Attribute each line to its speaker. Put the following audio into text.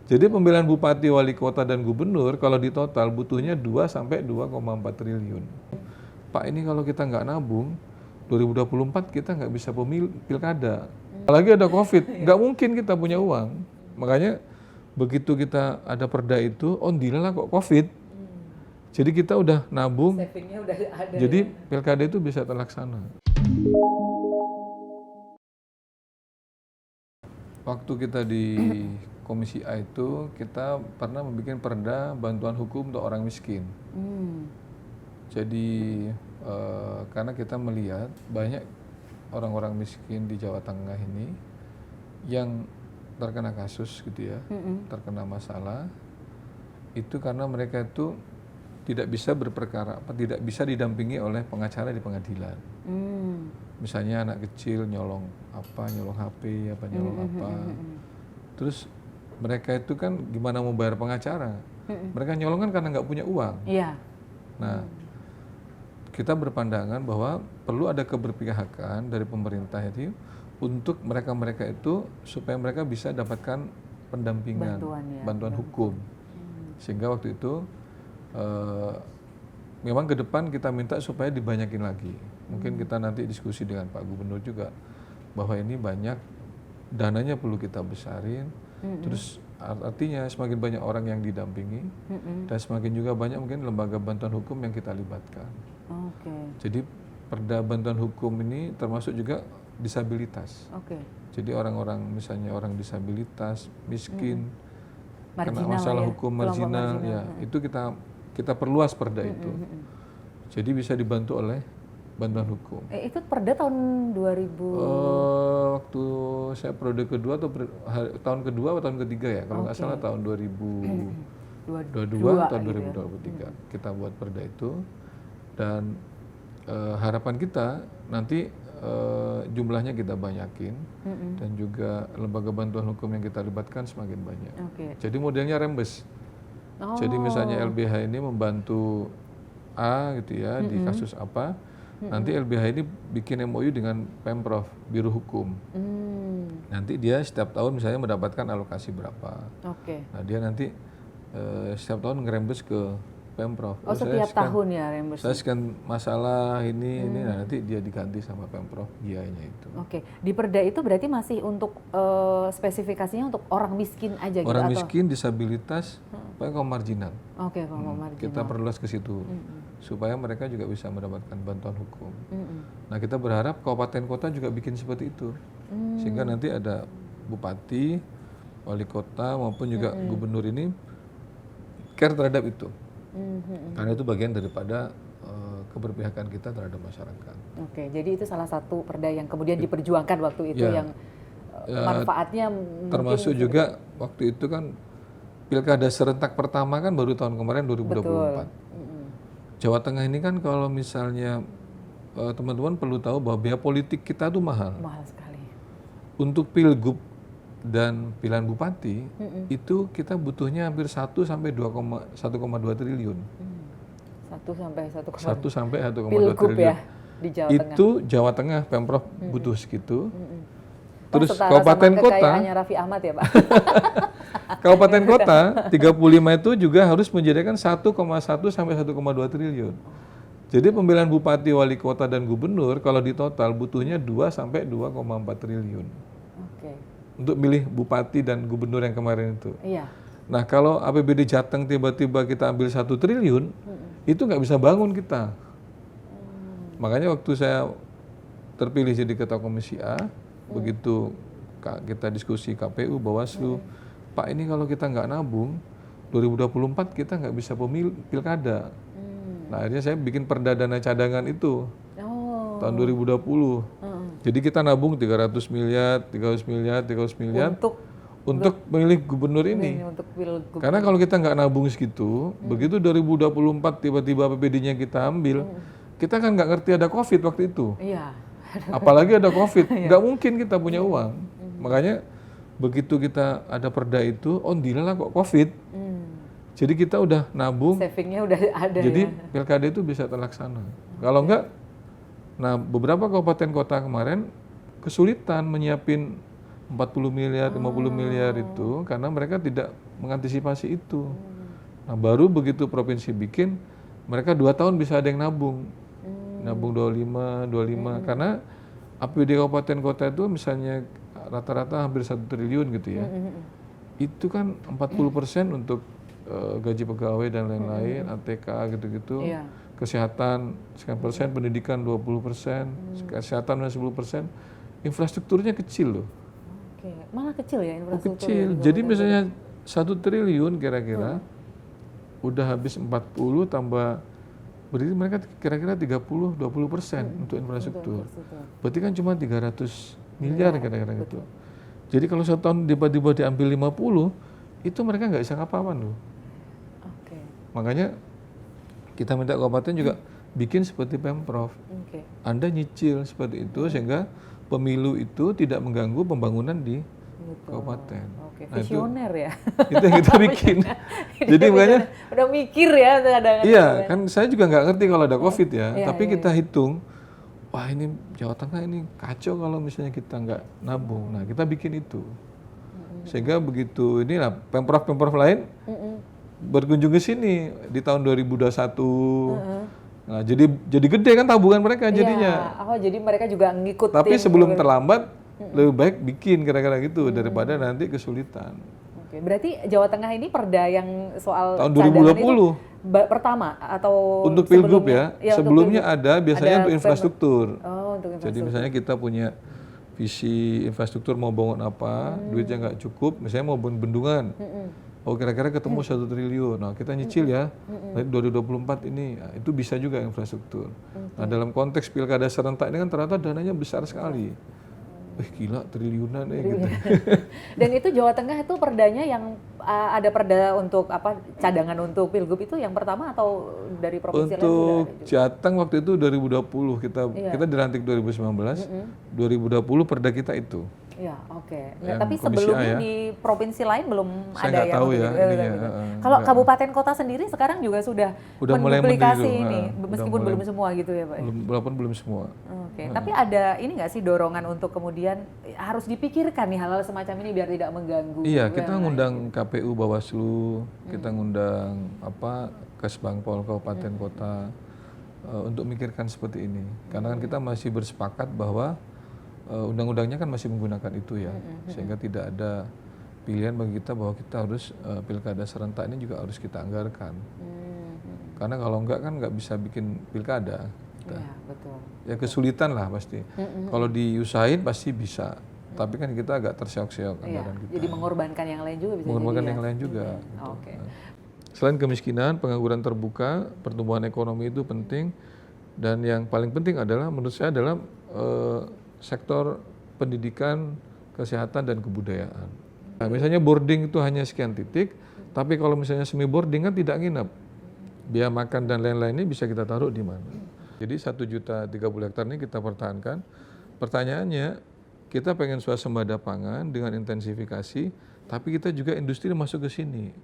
Speaker 1: Jadi pemilihan bupati, wali kota, dan gubernur kalau di total butuhnya 2 sampai 2,4 triliun. Pak, ini kalau kita nggak nabung, 2024 kita nggak bisa pilkada. Apalagi ada COVID, nggak mungkin kita punya uang. Makanya begitu kita ada perda itu, oh dilalah kok COVID. Jadi kita udah nabung,
Speaker 2: Savingnya udah ada.
Speaker 1: jadi pilkada itu bisa terlaksana. Waktu kita di Komisi A itu, kita pernah membuat perda bantuan hukum untuk orang miskin. Jadi karena kita melihat banyak orang-orang miskin di Jawa Tengah ini yang terkena kasus gitu ya, terkena masalah, itu karena mereka itu tidak bisa berperkara, tidak bisa didampingi oleh pengacara di pengadilan. Misalnya anak kecil nyolong HP, nyolong apa. Terus mereka itu kan gimana mau bayar pengacara? Mereka nyolong kan karena nggak punya uang.
Speaker 2: Iya.
Speaker 1: Nah, kita berpandangan bahwa perlu ada keberpihakan dari pemerintah itu untuk mereka-mereka itu supaya mereka bisa dapatkan pendampingan, bantuan hukum. Sehingga waktu itu memang ke depan kita minta supaya dibanyakin lagi. Mungkin kita nanti diskusi dengan Pak Gubernur juga bahwa ini banyak dananya perlu kita besarin. Terus artinya semakin banyak orang yang didampingi dan semakin juga banyak mungkin lembaga bantuan hukum yang kita libatkan. Jadi perda bantuan hukum ini termasuk juga disabilitas. Jadi orang-orang misalnya orang disabilitas, miskin, kena masalah hukum marginal, ya itu kita perluas perda itu. Jadi bisa dibantu oleh bantuan hukum.
Speaker 2: Itu perda tahun 2000?
Speaker 1: Waktu saya periode kedua atau tahun kedua atau tahun ketiga ya, kalau nggak salah tahun 2022 atau 2023 kita buat perda itu. Dan harapan kita nanti jumlahnya kita banyakin dan juga lembaga bantuan hukum yang kita libatkan semakin banyak. Jadi modelnya rembes. Jadi misalnya LBH ini membantu A gitu ya di kasus apa, nanti LBH ini bikin MOU dengan Pemprov, Biro Hukum. Nanti dia setiap tahun misalnya mendapatkan alokasi berapa. Nah dia nanti setiap tahun ngerembes ke Pemprov.
Speaker 2: Setiap tahun ya rembes.
Speaker 1: Saya sekian masalah ini, nah nanti dia diganti sama Pemprov biayanya itu.
Speaker 2: Di perda itu berarti masih untuk spesifikasinya untuk orang miskin aja gitu?
Speaker 1: Orang miskin, disabilitas, kaum marginal.
Speaker 2: Kaum marginal.
Speaker 1: Kita perluas ke situ supaya mereka juga bisa mendapatkan bantuan hukum. Nah kita berharap kabupaten kota juga bikin seperti itu, sehingga nanti ada bupati, wali kota maupun juga gubernur ini care terhadap itu. Karena itu bagian daripada keberpihakan kita terhadap masyarakat.
Speaker 2: Jadi itu salah satu perda yang kemudian diperjuangkan waktu itu yang manfaatnya
Speaker 1: termasuk juga waktu itu kan pilkada serentak pertama kan baru tahun kemarin 2024. Jawa Tengah ini kan kalau misalnya teman-teman perlu tahu bahwa biaya politik kita tuh mahal.
Speaker 2: Mahal sekali.
Speaker 1: Untuk pilgub dan pilihan bupati itu kita butuhnya hampir 1 sampai 1,2 triliun. 1 sampai 1,2 triliun.
Speaker 2: Ya, di Jawa Tengah.
Speaker 1: Itu Jawa Tengah Pemprov butuh segitu. Terus kabupaten kota
Speaker 2: Raffi Ahmad ya, Pak.
Speaker 1: Kabupaten kota 35 itu juga harus menyediakan 1,1 sampai 1,2 triliun. Jadi pemilihan bupati, wali kota, dan gubernur kalau di total butuhnya 2 sampai 2,4 triliun. Untuk milih bupati dan gubernur yang kemarin itu. Nah kalau APBD Jateng tiba-tiba kita ambil 1 triliun, itu nggak bisa bangun kita. Makanya waktu saya terpilih jadi ketua Komisi A, begitu kita diskusi KPU, Bawaslu, Pak ini kalau kita nggak nabung, 2024 kita nggak bisa pilkada. Nah akhirnya saya bikin perda dana cadangan itu tahun 2020. Jadi kita nabung 300 miliar untuk memilih gubernur ini. Karena kalau kita nggak nabung segitu, begitu 2024 tiba-tiba APBD-nya kita ambil, kita kan nggak ngerti ada COVID waktu itu. Apalagi ada COVID, nggak mungkin kita punya uang. Makanya begitu kita ada perda itu, oh dilalah kok COVID. Jadi kita udah nabung,
Speaker 2: savingnya udah ada.
Speaker 1: Jadi pilkada itu bisa terlaksana. Kalau enggak, nah beberapa kabupaten kota kemarin kesulitan menyiapin 40 miliar, 50 miliar itu karena mereka tidak mengantisipasi itu. Nah, baru begitu provinsi bikin, mereka 2 tahun bisa ada yang nabung. Nabung 25 karena APBD kabupaten kota itu misalnya rata-rata hampir 1 triliun gitu ya. Itu kan 40% untuk gaji pegawai dan lain-lain, ATK gitu-gitu.
Speaker 2: Iya.
Speaker 1: Kesehatan sekian persen, pendidikan 20%, kesehatan 10%. Infrastrukturnya kecil loh.
Speaker 2: Oke, malah kecil ya infrastruktur.
Speaker 1: Kecil. Jadi misalnya 1 triliun kira-kira udah habis 40 tambah berarti mereka kira-kira 30-20% untuk infrastruktur. Berarti kan cuma 300 miliar kira-kira gitu. Jadi kalau 1 tahun tiba-tiba diambil 50, itu mereka nggak bisa ngapa-ngapain loh.
Speaker 2: Oke.
Speaker 1: Makanya kita minta kabupaten juga bikin seperti Pemprov.
Speaker 2: Oke.
Speaker 1: Anda nyicil seperti itu sehingga pemilu itu tidak mengganggu pembangunan di kabupaten.
Speaker 2: Oke,
Speaker 1: Nah,
Speaker 2: visioner ya.
Speaker 1: itu yang kita bikin. Jadi makanya
Speaker 2: udah mikir ya kadang-kadang.
Speaker 1: iya, kan saya juga nggak ngerti kalau ada COVID ya,
Speaker 2: Iya,
Speaker 1: tapi
Speaker 2: iya,
Speaker 1: kita hitung, wah ini Jawa Tengah ini kacau kalau misalnya kita nggak nabung. Nah, kita bikin itu. Sehingga begitu inilah Pemprov lain berkunjung ke sini di tahun 2021. Nah, jadi gede kan tabungan mereka jadinya.
Speaker 2: Iya. Oh, jadi mereka juga ngikutin.
Speaker 1: Tapi sebelum terlambat, lebih baik bikin kira-kira gitu daripada nanti kesulitan.
Speaker 2: Oke, berarti Jawa Tengah ini perda yang soal
Speaker 1: Tahun
Speaker 2: cadangan
Speaker 1: 2020
Speaker 2: itu pertama atau
Speaker 1: untuk pilgub
Speaker 2: sebelumnya?
Speaker 1: ya, sebelumnya ada biasanya
Speaker 2: Ada
Speaker 1: untuk infrastruktur.
Speaker 2: Oh, untuk
Speaker 1: Jadi misalnya kita punya visi infrastruktur mau bangun apa, duitnya nggak cukup, misalnya mau bangun bendungan. Oh kira-kira ketemu 1 triliun, nah kita nyicil ya, dari 2024 ini, nah, itu bisa juga infrastruktur. Nah dalam konteks pilkada serentak ini kan ternyata dananya besar sekali. Gila triliunan gitu.
Speaker 2: Dan itu Jawa Tengah itu perdanya yang ada perda untuk apa cadangan untuk pilgub itu yang pertama atau dari provinsi lain sudah ada
Speaker 1: Untuk
Speaker 2: juga?
Speaker 1: Jateng waktu itu 2020 kita dilantik 2019, 2020 perda kita itu.
Speaker 2: Iya, oke.
Speaker 1: Yang
Speaker 2: Tapi
Speaker 1: Komisi
Speaker 2: sebelumnya
Speaker 1: A ya.
Speaker 2: di provinsi lain belum
Speaker 1: Saya
Speaker 2: ada
Speaker 1: nggak
Speaker 2: yang
Speaker 1: tahu
Speaker 2: untuk
Speaker 1: ya
Speaker 2: itu.
Speaker 1: ininya,
Speaker 2: Kalau
Speaker 1: nggak.
Speaker 2: kabupaten kota sendiri sekarang juga sudah
Speaker 1: mulai
Speaker 2: menduplikasi
Speaker 1: meniru,
Speaker 2: ini,
Speaker 1: udah
Speaker 2: meskipun
Speaker 1: mulai.
Speaker 2: belum semua gitu ya, Pak.
Speaker 1: Walaupun belum semua.
Speaker 2: Oke, tapi ada ini nggak sih dorongan untuk kemudian harus dipikirkan nih hal-hal semacam ini biar tidak mengganggu.
Speaker 1: Iya, kita
Speaker 2: yang
Speaker 1: ngundang
Speaker 2: lain.
Speaker 1: KPU Bawaslu, kita ngundang Kesbangpol kabupaten kota untuk mikirkan seperti ini. Karena kan kita masih bersepakat bahwa undang-undangnya kan masih menggunakan itu ya, sehingga tidak ada pilihan bagi kita bahwa kita harus pilkada serentak ini juga harus kita anggarkan. Karena kalau enggak kan nggak bisa bikin pilkada.
Speaker 2: Iya, betul.
Speaker 1: Ya kesulitan lah pasti. Kalau diusahain pasti bisa. Tapi kan kita agak terseok-seok
Speaker 2: Iya,
Speaker 1: anggaran kita.
Speaker 2: jadi mengorbankan yang lain juga bisa
Speaker 1: Mengorbankan
Speaker 2: jadi
Speaker 1: yang
Speaker 2: ya.
Speaker 1: lain juga.
Speaker 2: Oke.
Speaker 1: Selain kemiskinan, pengangguran terbuka, pertumbuhan ekonomi itu penting. Dan yang paling penting adalah menurut saya adalah sektor pendidikan, kesehatan, dan kebudayaan. Nah, misalnya boarding itu hanya sekian titik, tapi kalau misalnya semi boarding kan tidak nginep. Biaya makan dan lain-lain ini bisa kita taruh di mana. Jadi 1.030.000 hektar ini kita pertahankan. Pertanyaannya, kita pengen swasembada pangan dengan intensifikasi, tapi kita juga industri masuk ke sini.